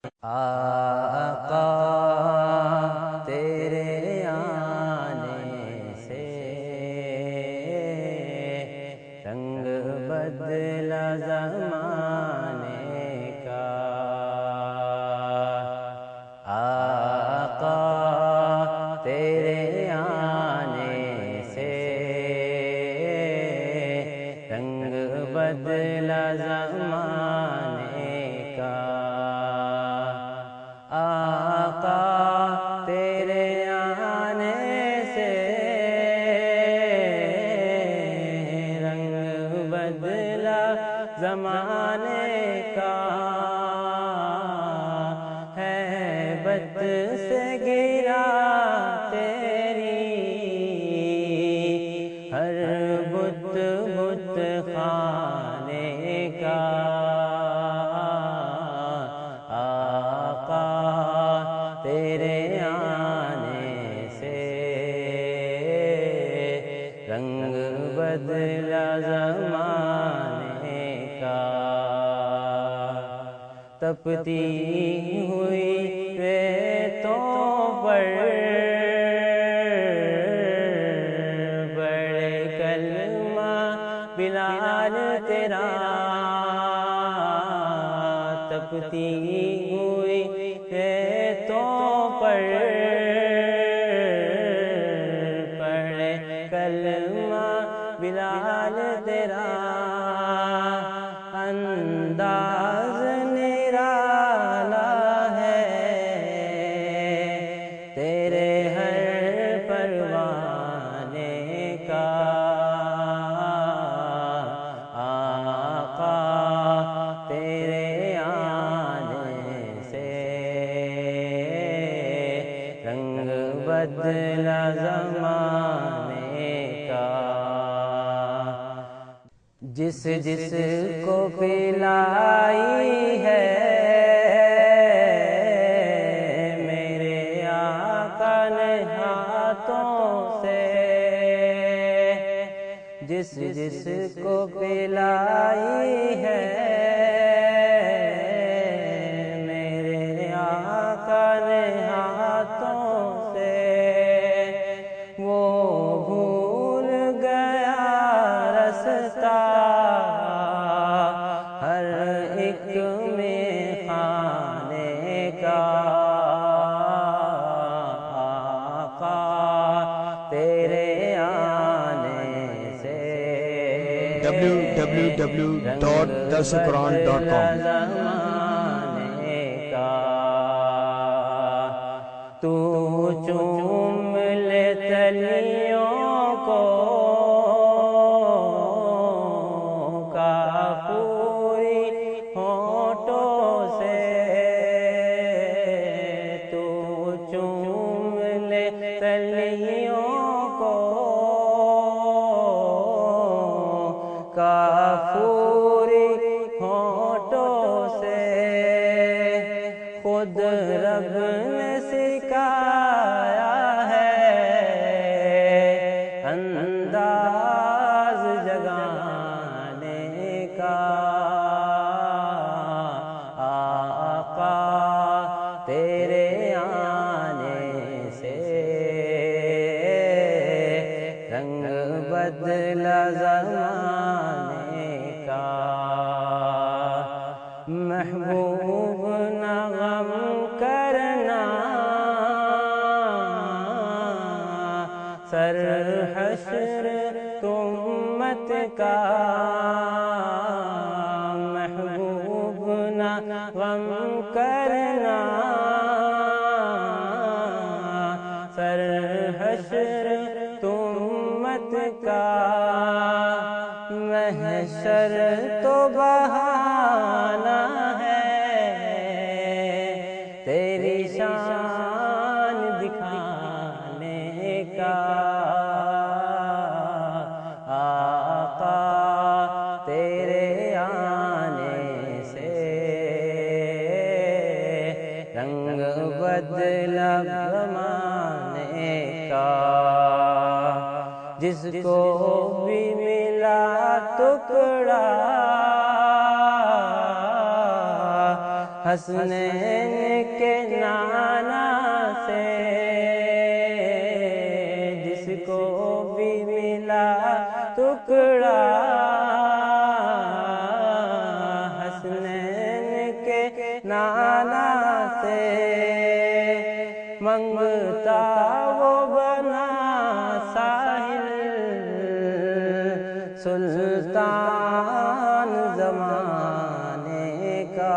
آقا تیرے آنے سے رنگ بدلا زمانے کا، آقا تیرے آنے سے رنگ بدلا زمانے کا، آقا تیرے آنے سے رنگ بدلا زمانے کا، ہیبت سے گرا تیری ہر بت بت خانے کا، آقا تیرے آنے سے رنگ بدلا زمانے کا، تپتی ہوئی ریتوں پر بڑے کلمہ بلال تیرا، تپتی ہوئی ریتوں پر بڑے کلمہ بلال تیرا، انداز نرالا ہے تیرے ہر پروانے کا، آقا تیرے آنے سے رنگ بدلا زمانے کا، جس جس کو پلائی ہے میرے آقا نے ہاتھوں سے، جس جس کو پلائی ہے میرے آقا نے ہاتھوں سے، وہ بھول گیا رستا ہر ایک میں خانے کا، آقا تیرے آنے سے www.darsulquran.com زمانے کا، تو چوم لے تلیوں کو کافوری ہونٹوں سے، تو چوم لے تلیوں کو کافوری ہونٹوں سے، خود رب نے سکھایا ہے انداز جگانے کا، آقا تیرے آنے سے رنگ بدلا زمانے کا، محبوب نہ غم کرنا سر حشر امت کا، محبوب نہ غم کرنا سر حشر امت کا، محشر تو بہانہ ہے تیری شان دکھانے کا، آقا تیرے آنے سے رنگ بدلا زمانے کا، جس کو بھی ملا ٹکڑا حسنین کے نانا سے جس کو بھی ملا ٹکڑا حسنین کے نانا سے منگتا وہ بنا ساحل سلطان زمانے کا